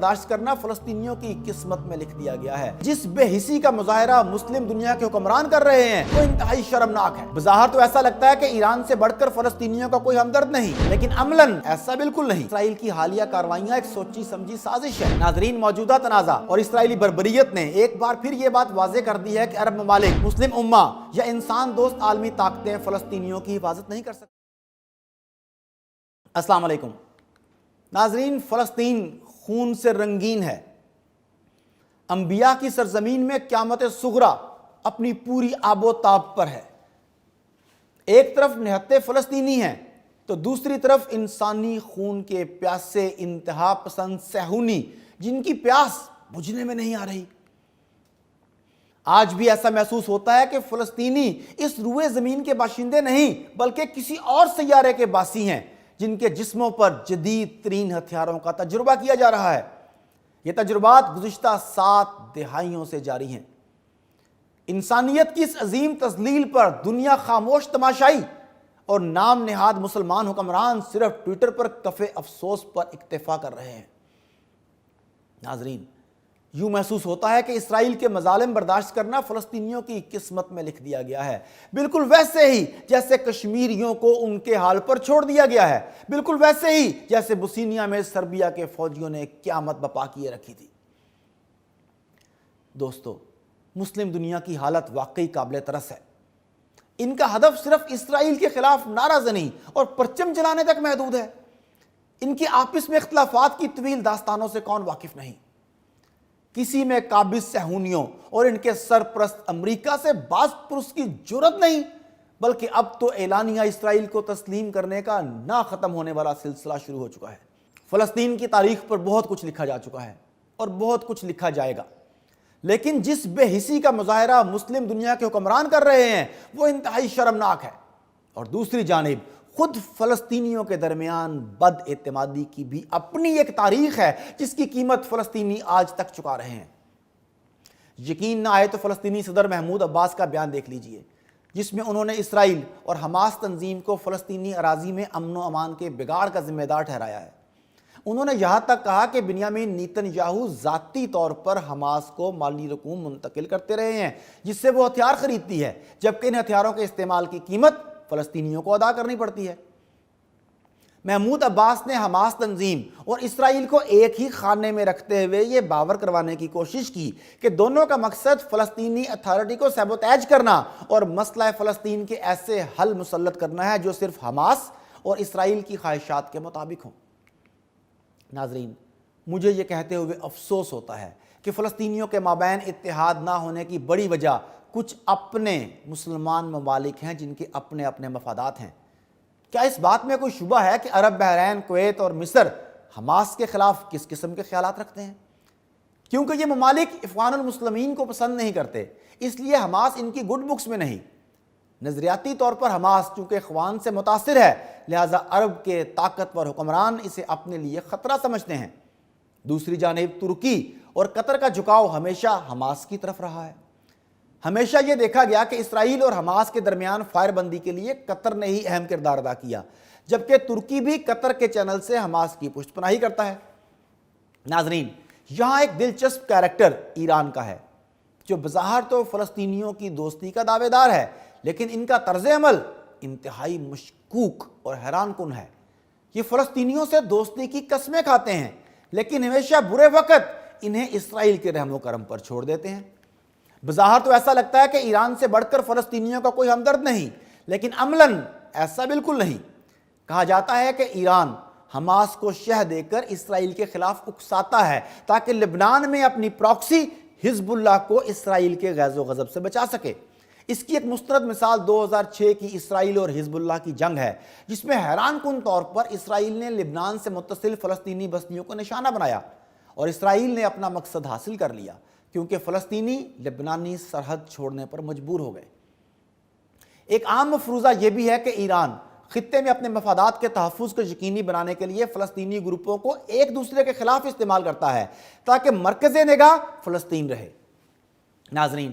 برداشت کرنا فلسطینیوں کی قسمت میں لکھ دیا گیا ہے۔ جس بے حسی کا مظاہرہ مسلم دنیا کے حکمران کر رہے ہیں وہ انتہائی شرمناک ہے۔ بظاہر تو ایسا لگتا ہے کہ ایران سے بڑھ کر فلسطینیوں کا کوئی ہمدرد نہیں، لیکن عملاً ایسا بالکل نہیں۔ اسرائیل کی حالیہ کارروائیاں ایک سوچی سمجھی سازش ہے۔ ناظرین، موجودہ تنازع اور اسرائیلی بربریت نے ایک بار پھر یہ بات واضح کر دی ہے کہ عرب ممالک، مسلم امہ یا انسان دوست عالمی طاقتیں فلسطینیوں کی حفاظت نہیں کر سکتی۔ السلام علیکم ناظرین، فلسطین خون سے رنگین ہے۔ انبیاء کی سرزمین میں قیامت صغریٰ اپنی پوری آب و تاب پر ہے۔ ایک طرف نہتے فلسطینی ہیں تو دوسری طرف انسانی خون کے پیاسے انتہا پسند صہیونی، جن کی پیاس بجھنے میں نہیں آ رہی۔ آج بھی ایسا محسوس ہوتا ہے کہ فلسطینی اس روئے زمین کے باشندے نہیں بلکہ کسی اور سیارے کے باسی ہیں، جن کے جسموں پر جدید ترین ہتھیاروں کا تجربہ کیا جا رہا ہے۔ یہ تجربات گزشتہ 7 دہائیوں سے جاری ہیں۔ انسانیت کی اس عظیم تذلیل پر دنیا خاموش تماشائی اور نام نہاد مسلمان حکمران صرف ٹویٹر پر کف افسوس پر اکتفا کر رہے ہیں۔ ناظرین، یوں محسوس ہوتا ہے کہ اسرائیل کے مظالم برداشت کرنا فلسطینیوں کی قسمت میں لکھ دیا گیا ہے، بالکل ویسے ہی جیسے کشمیریوں کو ان کے حال پر چھوڑ دیا گیا ہے، بالکل ویسے ہی جیسے بوسنیا میں سربیا کے فوجیوں نے قیامت بپا کیے رکھی تھی۔ دوستو، مسلم دنیا کی حالت واقعی قابل ترس ہے۔ ان کا ہدف صرف اسرائیل کے خلاف نعرہ زنی اور پرچم جلانے تک محدود ہے۔ ان کی آپس میں اختلافات کی طویل داستانوں سے کون واقف نہیں؟ کسی میں قابض صہیونیوں اور ان کے سرپرست امریکہ سے باز پرس کی جرت نہیں، بلکہ اب تو اعلانیہ اسرائیل کو تسلیم کرنے کا نہ ختم ہونے والا سلسلہ شروع ہو چکا ہے۔ فلسطین کی تاریخ پر بہت کچھ لکھا جا چکا ہے اور بہت کچھ لکھا جائے گا، لیکن جس بے حسی کا مظاہرہ مسلم دنیا کے حکمران کر رہے ہیں وہ انتہائی شرمناک ہے۔ اور دوسری جانب خود فلسطینیوں کے درمیان بد اعتمادی کی بھی اپنی ایک تاریخ ہے، جس کی قیمت فلسطینی آج تک چکا رہے ہیں۔ یقین نہ آئے تو فلسطینی صدر محمود عباس کا بیان دیکھ لیجئے، جس میں انہوں نے اسرائیل اور حماس تنظیم کو فلسطینی اراضی میں امن و امان کے بگاڑ کا ذمہ دار ٹھہرایا ہے۔ انہوں نے یہاں تک کہا کہ بنیامین نیتن یاہو ذاتی طور پر حماس کو مالی رقوم منتقل کرتے رہے ہیں جس سے وہ ہتھیار خریدتی ہے، جبکہ ان ہتھیاروں کے استعمال کی قیمت فلسطینیوں کو ادا کرنی پڑتی ہے۔ محمود عباس نے حماس تنظیم اور اسرائیل کو ایک ہی خانے میں رکھتے ہوئے یہ باور کروانے کی کوشش کی کہ دونوں کا مقصد فلسطینی اتھارٹی کو سیبوتیج کرنا اور مسئلہ فلسطین کے ایسے حل مسلط کرنا ہے جو صرف حماس اور اسرائیل کی خواہشات کے مطابق ہوں۔ ناظرین، مجھے یہ کہتے ہوئے افسوس ہوتا ہے کہ فلسطینیوں کے مابین اتحاد نہ ہونے کی بڑی وجہ کچھ اپنے مسلمان ممالک ہیں جن کے اپنے اپنے مفادات ہیں۔ کیا اس بات میں کوئی شبہ ہے کہ عرب، بحرین، کویت اور مصر حماس کے خلاف کس قسم کے خیالات رکھتے ہیں؟ کیونکہ یہ ممالک اخوان المسلمین کو پسند نہیں کرتے، اس لیے حماس ان کی گڈ بکس میں نہیں۔ نظریاتی طور پر حماس چونکہ اخوان سے متاثر ہے، لہٰذا عرب کے طاقتور حکمران اسے اپنے لیے خطرہ سمجھتے ہیں۔ دوسری جانب ترکی اور قطر کا جھکاؤ ہمیشہ حماس کی طرف رہا ہے۔ ہمیشہ یہ دیکھا گیا کہ اسرائیل اور حماس کے درمیان فائر بندی کے لیے قطر نے ہی اہم کردار ادا کیا، جبکہ ترکی بھی قطر کے چینل سے حماس کی پشت پناہی کرتا ہے۔ ناظرین، یہاں ایک دلچسپ کیریکٹر ایران کا ہے، جو بظاہر تو فلسطینیوں کی دوستی کا دعوے دار ہے، لیکن ان کا طرز عمل انتہائی مشکوک اور حیران کن ہے۔ یہ فلسطینیوں سے دوستی کی قسمیں کھاتے ہیں، لیکن ہمیشہ برے وقت انہیں اسرائیل کے رحم و کرم پر چھوڑ دیتے ہیں۔ بظاہر تو ایسا لگتا ہے کہ ایران سے بڑھ کر فلسطینیوں کا کوئی ہمدرد نہیں، لیکن عملاً ایسا بالکل نہیں۔ کہا جاتا ہے کہ ایران حماس کو شہ دے کر اسرائیل کے خلاف اکساتا ہے تاکہ لبنان میں اپنی پراکسی حزب اللہ کو اسرائیل کے غیظ و غضب سے بچا سکے۔ اس کی ایک مستند مثال 2006 کی اسرائیل اور حزب اللہ کی جنگ ہے، جس میں حیران کن طور پر اسرائیل نے لبنان سے متصل فلسطینی بستیوں کو نشانہ بنایا اور اسرائیل نے اپنا مقصد حاصل کر لیا، کیونکہ فلسطینی لبنانی سرحد چھوڑنے پر مجبور ہو گئے۔ ایک عام مفروضہ یہ بھی ہے کہ ایران خطے میں اپنے مفادات کے تحفظ کو یقینی بنانے کے لیے فلسطینی گروپوں کو ایک دوسرے کے خلاف استعمال کرتا ہے تاکہ مرکز نگاہ فلسطین رہے۔ ناظرین،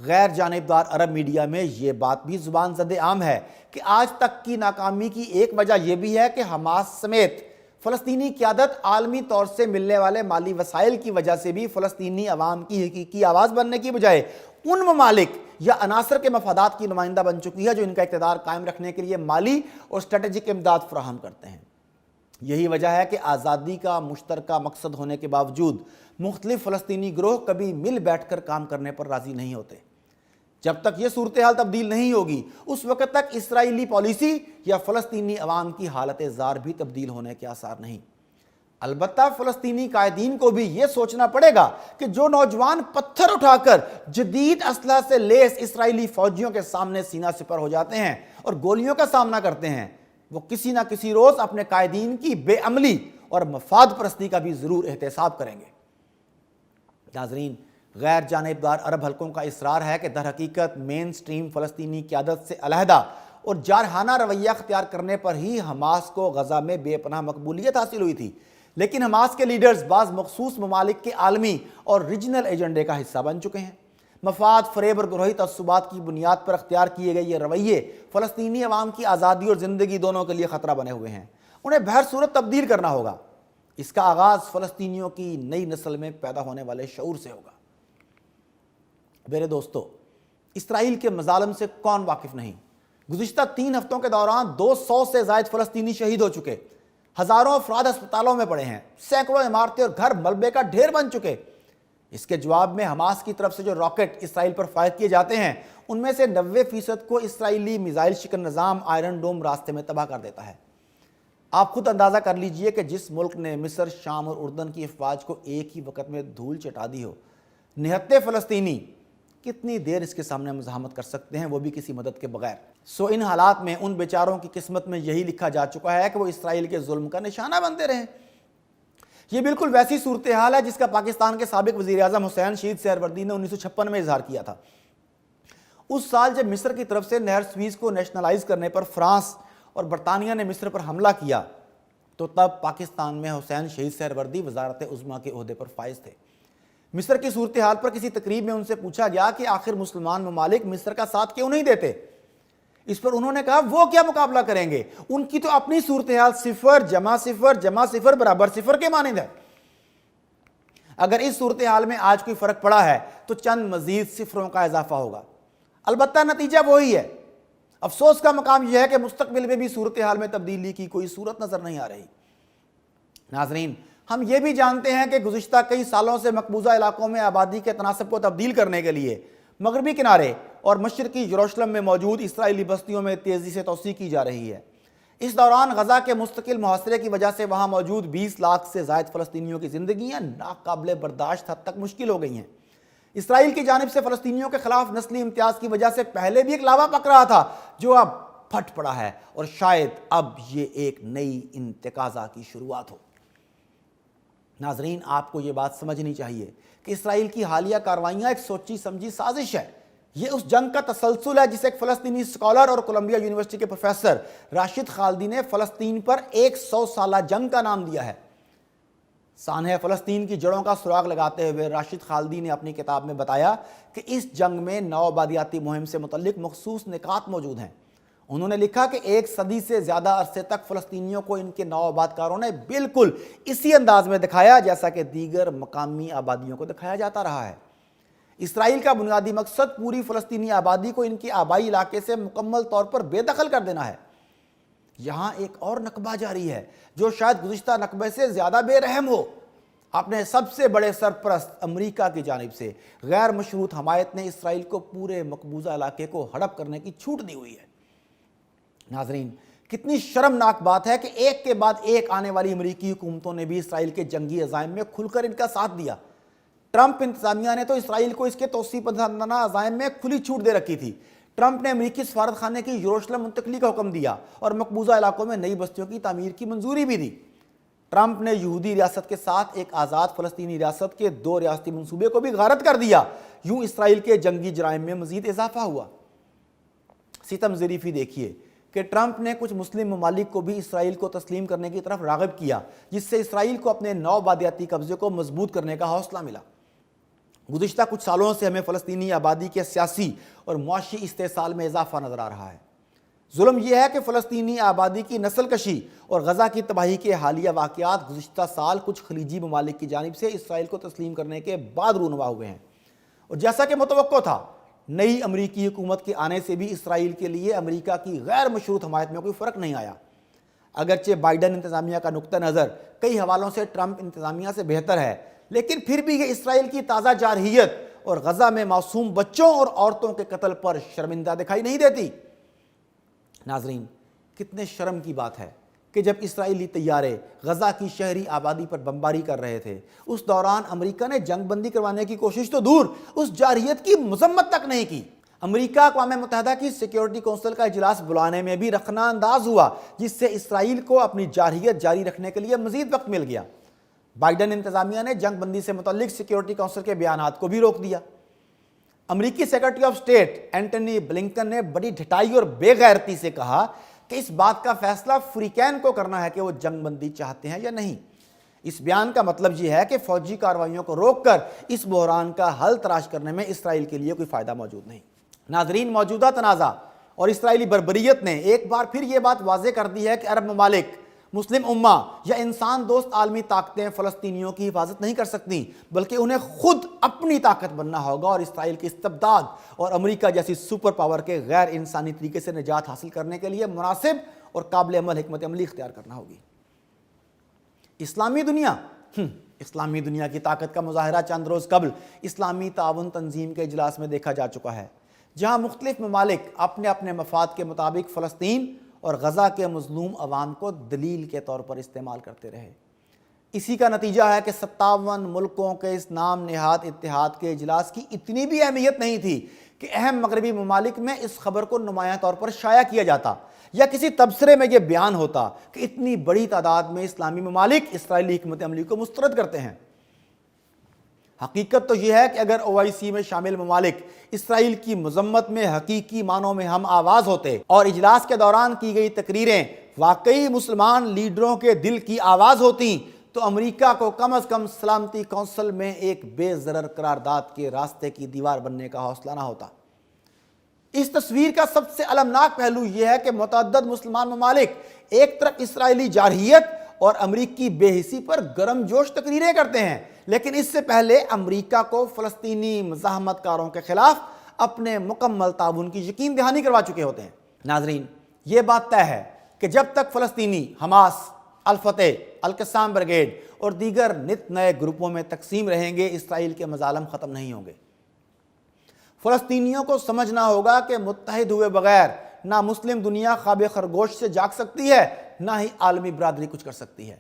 غیر جانبدار عرب میڈیا میں یہ بات بھی زبان زد عام ہے کہ آج تک کی ناکامی کی ایک وجہ یہ بھی ہے کہ حماس سمیت فلسطینی قیادت عالمی طور سے ملنے والے مالی وسائل کی وجہ سے بھی فلسطینی عوام کی حقیقی آواز بننے کی بجائے ان ممالک یا عناصر کے مفادات کی نمائندہ بن چکی ہے جو ان کا اقتدار قائم رکھنے کے لیے مالی اور اسٹریٹجک امداد فراہم کرتے ہیں۔ یہی وجہ ہے کہ آزادی کا مشترکہ مقصد ہونے کے باوجود مختلف فلسطینی گروہ کبھی مل بیٹھ کر کام کرنے پر راضی نہیں ہوتے۔ جب تک یہ صورتحال تبدیل نہیں ہوگی اس وقت تک اسرائیلی پالیسی یا فلسطینی عوام کی حالت زار بھی تبدیل ہونے کے آثار نہیں۔ البتہ فلسطینی قائدین کو بھی یہ سوچنا پڑے گا کہ جو نوجوان پتھر اٹھا کر جدید اسلحہ سے لیس اسرائیلی فوجیوں کے سامنے سینہ سپر ہو جاتے ہیں اور گولیوں کا سامنا کرتے ہیں، وہ کسی نہ کسی روز اپنے قائدین کی بے عملی اور مفاد پرستی کا بھی ضرور احتساب کریں گے۔ ناظرین، غیر جانبدار عرب حلقوں کا اصرار ہے کہ در حقیقت مین سٹریم فلسطینی قیادت سے علیحدہ اور جارحانہ رویہ اختیار کرنے پر ہی حماس کو غزہ میں بے پناہ مقبولیت حاصل ہوئی تھی، لیکن حماس کے لیڈرز بعض مخصوص ممالک کے عالمی اور ریجنل ایجنڈے کا حصہ بن چکے ہیں۔ مفاد فریب اور گروہی تعصبات کی بنیاد پر اختیار کیے گئے یہ رویے فلسطینی عوام کی آزادی اور زندگی دونوں کے لیے خطرہ بنے ہوئے ہیں، انہیں بہر صورت تبدیل کرنا ہوگا۔ اس کا آغاز فلسطینیوں کی نئی نسل میں پیدا ہونے والے شعور سے ہوگا۔ میرے دوستو، اسرائیل کے مظالم سے کون واقف نہیں؟ گزشتہ 3 ہفتوں کے دوران 200 سے زائد فلسطینی شہید ہو چکے، ہزاروں افراد ہسپتالوں میں پڑے ہیں، سینکڑوں عمارتیں اور گھر ملبے کا ڈھیر بن چکے۔ اس کے جواب میں حماس کی طرف سے جو راکٹ اسرائیل پر فائر کیے جاتے ہیں ان میں سے 90% کو اسرائیلی میزائل شکن نظام آئرن ڈوم راستے میں تباہ کر دیتا ہے۔ آپ خود اندازہ کر لیجئے کہ جس ملک نے مصر، شام اور اردن کی افواج کو ایک ہی وقت میں دھول چٹا دی ہو، نہتے فلسطینی کتنی دیر اس کے سامنے مزاحمت کر سکتے ہیں، وہ بھی کسی مدد کے بغیر؟ ان حالات میں ان بیچاروں کی قسمت میں یہی لکھا جا چکا ہے کہ وہ اسرائیل کے ظلم کا نشانہ بنتے رہیں۔ یہ بالکل ویسی صورتحال ہے جس کا پاکستان کے سابق وزیر اعظم حسین شہید سہروردی نے 1956 میں اظہار کیا تھا۔ اس سال جب مصر کی طرف سے نہر سویز کو نیشنلائز کرنے پر فرانس اور برطانیہ نے مصر پر حملہ کیا تو تب پاکستان میں حسین شہید سہروردی وزارت عظمیٰ کے عہدے پر فائز تھے۔ مصر کی صورتحال پر کسی تقریب میں ان سے پوچھا گیا کہ آخر مسلمان ممالک مصر کا ساتھ کیوں نہیں دیتے؟ اس پر انہوں نے کہا وہ کیا مقابلہ کریں گے، ان کی تو اپنی صورتحال 0 جمع 0 جمع 0 برابر 0 کے مانند ہے۔ اگر اس صورتحال میں آج کوئی فرق پڑا ہے تو چند مزید صفروں کا اضافہ ہوگا، البتہ نتیجہ وہی ہے۔ افسوس کا مقام یہ ہے کہ مستقبل میں بھی صورتحال میں تبدیلی کی کوئی صورت نظر نہیں آ رہی۔ ناظرین، ہم یہ بھی جانتے ہیں کہ گزشتہ کئی سالوں سے مقبوضہ علاقوں میں آبادی کے تناسب کو تبدیل کرنے کے لیے مغربی کنارے اور مشرقی یروشلم میں موجود اسرائیلی بستیوں میں تیزی سے توسیع کی جا رہی ہے۔ اس دوران غزہ کے مستقل محاصرے کی وجہ سے وہاں موجود 20 لاکھ سے زائد فلسطینیوں کی زندگیاں ناقابل برداشت حد تک مشکل ہو گئی ہیں۔ اسرائیل کی جانب سے فلسطینیوں کے خلاف نسلی امتیاز کی وجہ سے پہلے بھی ایک لاوا پک رہا تھا جو اب پھٹ پڑا ہے، اور شاید اب یہ ایک نئی انتقاضہ کی شروعات ہو۔ ناظرین، آپ کو یہ بات سمجھنی چاہیے کہ اسرائیل کی حالیہ کارروائیاں ایک سوچی سمجھی سازش ہے۔ یہ اس جنگ کا تسلسل ہے جسے ایک فلسطینی اسکالر اور کولمبیا یونیورسٹی کے پروفیسر راشد خالدی نے فلسطین پر 100 سالہ جنگ کا نام دیا ہے۔ سانحہ فلسطین کی جڑوں کا سراغ لگاتے ہوئے راشد خالدی نے اپنی کتاب میں بتایا کہ اس جنگ میں نو آبادیاتی مہم سے متعلق مخصوص نکات موجود ہیں۔ انہوں نے لکھا کہ 1 صدی سے زیادہ عرصے تک فلسطینیوں کو ان کے نو آباد کاروں نے بالکل اسی انداز میں دکھایا جیسا کہ دیگر مقامی آبادیوں کو دکھایا جاتا رہا ہے۔ اسرائیل کا بنیادی مقصد پوری فلسطینی آبادی کو ان کے آبائی علاقے سے مکمل طور پر بے دخل کر دینا ہے۔ یہاں ایک اور نقبہ جاری ہے جو شاید گزشتہ نقبے سے زیادہ بے رحم ہو۔ اپنے سب سے بڑے سرپرست امریکہ کی جانب سے غیر مشروط حمایت نے اسرائیل کو پورے مقبوضہ علاقے کو ہڑپ کرنے کی چھوٹ دی ہوئی ہے۔ ناظرین، کتنی شرمناک بات ہے کہ ایک کے بعد ایک آنے والی امریکی حکومتوں نے بھی اسرائیل کے جنگی عزائم میں کھل کر ان کا ساتھ دیا۔ ٹرمپ انتظامیہ نے تو اسرائیل کو اس کے توسیع پسندانہ عزائم میں کھلی چھوٹ دے رکھی تھی۔ ٹرمپ نے امریکی سفارت خانے کی یروشلم منتقلی کا حکم دیا اور مقبوضہ علاقوں میں نئی بستیوں کی تعمیر کی منظوری بھی دی۔ ٹرمپ نے یہودی ریاست کے ساتھ ایک آزاد فلسطینی ریاست کے 2 ریاستی منصوبے کو بھی غارت کر دیا۔ یوں اسرائیل کے جنگی جرائم میں مزید اضافہ ہوا۔ ستم ظریفی دیکھیے کہ ٹرمپ نے کچھ مسلم ممالک کو بھی اسرائیل کو تسلیم کرنے کی طرف راغب کیا، جس سے اسرائیل کو اپنے نو آبادیاتی قبضے کو مضبوط کرنے کا حوصلہ ملا۔ گزشتہ کچھ سالوں سے ہمیں فلسطینی آبادی کے سیاسی اور معاشی استحصال میں اضافہ نظر آ رہا ہے۔ ظلم یہ ہے کہ فلسطینی آبادی کی نسل کشی اور غزہ کی تباہی کے حالیہ واقعات گزشتہ سال کچھ خلیجی ممالک کی جانب سے اسرائیل کو تسلیم کرنے کے بعد رونما ہوئے ہیں، اور جیسا کہ متوقع تھا، نئی امریکی حکومت کے آنے سے بھی اسرائیل کے لیے امریکہ کی غیر مشروط حمایت میں کوئی فرق نہیں آیا۔ اگرچہ بائیڈن انتظامیہ کا نقطہ نظر کئی حوالوں سے ٹرمپ انتظامیہ سے بہتر ہے، لیکن پھر بھی یہ اسرائیل کی تازہ جارحیت اور غزہ میں معصوم بچوں اور عورتوں کے قتل پر شرمندہ دکھائی نہیں دیتی۔ ناظرین، کتنے شرم کی بات ہے کہ جب اسرائیلی طیارے غزہ کی شہری آبادی پر بمباری کر رہے تھے، اس دوران امریکہ نے جنگ بندی کروانے کی کوشش تو دور، اس جارحیت کی مذمت تک نہیں کی۔ امریکہ اقوام متحدہ کی سیکیورٹی کونسل کا اجلاس بلانے میں بھی رخنہ انداز ہوا، جس سے اسرائیل کو اپنی جارحیت جاری رکھنے کے لیے مزید وقت مل گیا۔ بائیڈن انتظامیہ نے جنگ بندی سے متعلق سیکیورٹی کونسل کے بیانات کو بھی روک دیا۔ امریکی secretary of state Antony Blinken نے بڑی ڈھٹائی اور بے غیرتی سے کہا کہ اس بات کا فیصلہ فریقین کو کرنا ہے کہ وہ جنگ بندی چاہتے ہیں یا نہیں۔ اس بیان کا مطلب یہ ہے کہ فوجی کارروائیوں کو روک کر اس بحران کا حل تلاش کرنے میں اسرائیل کے لیے کوئی فائدہ موجود نہیں۔ ناظرین، موجودہ تنازع اور اسرائیلی بربریت نے ایک بار پھر یہ بات واضح کر دی ہے کہ عرب ممالک، مسلم امہ یا انسان دوست عالمی طاقتیں فلسطینیوں کی حفاظت نہیں کر سکتی، بلکہ انہیں خود اپنی طاقت بننا ہوگا اور اسرائیل کی استبداد اور امریکہ جیسی سپر پاور کے غیر انسانی طریقے سے نجات حاصل کرنے کے لیے مناسب اور قابل عمل حکمت عملی اختیار کرنا ہوگی۔ اسلامی دنیا کی طاقت کا مظاہرہ چند روز قبل اسلامی تعاون تنظیم کے اجلاس میں دیکھا جا چکا ہے، جہاں مختلف ممالک اپنے اپنے مفاد کے مطابق فلسطین اور غزہ کے مظلوم عوام کو دلیل کے طور پر استعمال کرتے رہے۔ اسی کا نتیجہ ہے کہ 57 ملکوں کے اس نام نہاد اتحاد کے اجلاس کی اتنی بھی اہمیت نہیں تھی کہ اہم مغربی ممالک میں اس خبر کو نمایاں طور پر شائع کیا جاتا یا کسی تبصرے میں یہ بیان ہوتا کہ اتنی بڑی تعداد میں اسلامی ممالک اسرائیلی حکمت عملی کو مسترد کرتے ہیں۔ حقیقت تو یہ ہے کہ اگر OIC میں شامل ممالک اسرائیل کی مذمت میں حقیقی معنوں میں ہم آواز ہوتے اور اجلاس کے دوران کی گئی تقریریں واقعی مسلمان لیڈروں کے دل کی آواز ہوتی، تو امریکہ کو کم از کم سلامتی کونسل میں ایک بے ضرر قرارداد کے راستے کی دیوار بننے کا حوصلہ نہ ہوتا۔ اس تصویر کا سب سے المناک پہلو یہ ہے کہ متعدد مسلمان ممالک ایک طرف اسرائیلی جارحیت اور امریکی بے حسی پر گرم جوش تقریریں کرتے ہیں، لیکن اس سے پہلے امریکہ کو فلسطینی مزاحمت کاروں کے خلاف اپنے مکمل تعاون کی یقین دہانی کروا چکے ہوتے ہیں۔ ناظرین، یہ بات طے ہے کہ جب تک فلسطینی حماس، الفتح، القسام بریگیڈ اور دیگر نت نئے گروپوں میں تقسیم رہیں گے، اسرائیل کے مظالم ختم نہیں ہوں گے۔ فلسطینیوں کو سمجھنا ہوگا کہ متحد ہوئے بغیر نہ مسلم دنیا خواب خرگوش سے جاگ سکتی ہے، نہ ہی عالمی برادری کچھ کر سکتی ہے۔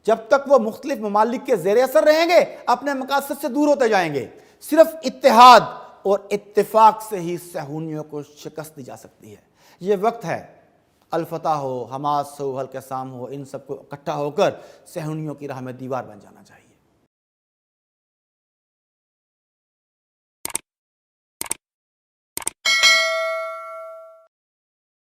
جب تک وہ مختلف ممالک کے زیر اثر رہیں گے، اپنے مقاصد سے دور ہوتے جائیں گے۔ صرف اتحاد اور اتفاق سے ہی صہیونیوں کو شکست دی جا سکتی ہے۔ یہ وقت ہے الفتح ہو، حماس ہو، القسام ہو، ان سب کو اکٹھا ہو کر صہیونیوں کی راہ میں دیوار بن جانا چاہیے۔